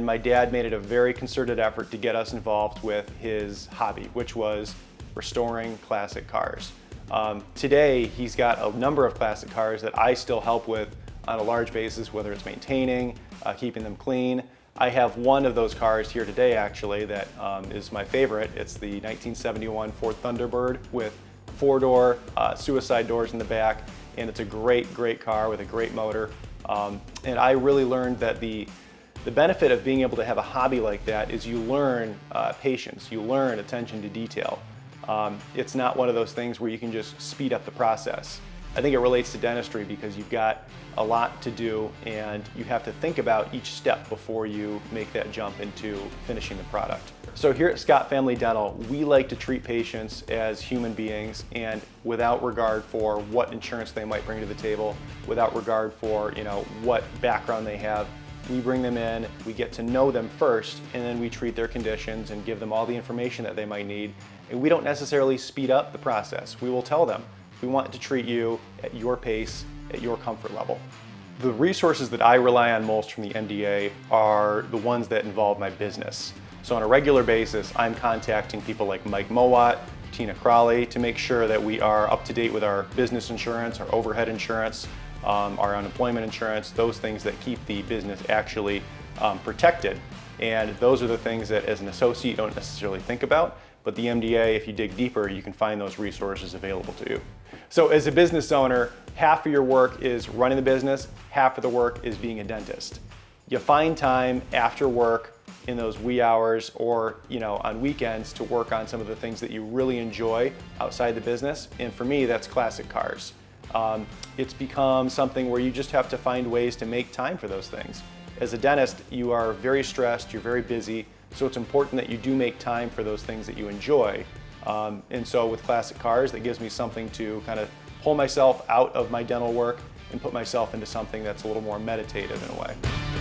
my dad made it a very concerted effort to get us involved with his hobby, which was restoring classic cars. Today, he's got a number of classic cars that I still help with on a large basis, whether it's maintaining, keeping them clean. I have one of those cars here today, actually, that is my favorite. It's the 1971 Ford Thunderbird with four-door suicide doors in the back, and it's a great, great car with a great motor. And I really learned that the benefit of being able to have a hobby like that is you learn patience, you learn attention to detail. It's not one of those things where you can just speed up the process. I think it relates to dentistry because you've got a lot to do and you have to think about each step before you make that jump into finishing the product. So here at Scott Family Dental, we like to treat patients as human beings and without regard for what insurance they might bring to the table, without regard for what background they have. We bring them in, we get to know them first, and then we treat their conditions and give them all the information that they might need. And we don't necessarily speed up the process. We will tell them, we want to treat you at your pace, at your comfort level. The resources that I rely on most from the MDA are the ones that involve my business. So on a regular basis, I'm contacting people like Mike Mowat, Tina Crawley, to make sure that we are up to date with our business insurance, our overhead insurance, our unemployment insurance, those things that keep the business actually protected. And those are the things that as an associate you don't necessarily think about, but the MDA, if you dig deeper, you can find those resources available to you. So as a business owner, half of your work is running the business, half of the work is being a dentist. You find time after work in those wee hours or on weekends to work on some of the things that you really enjoy outside the business. And for me, that's classic cars. It's become something where you just have to find ways to make time for those things. As a dentist, you are very stressed, you're very busy, so it's important that you do make time for those things that you enjoy. And so with classic cars, that gives me something to kind of pull myself out of my dental work and put myself into something that's a little more meditative in a way.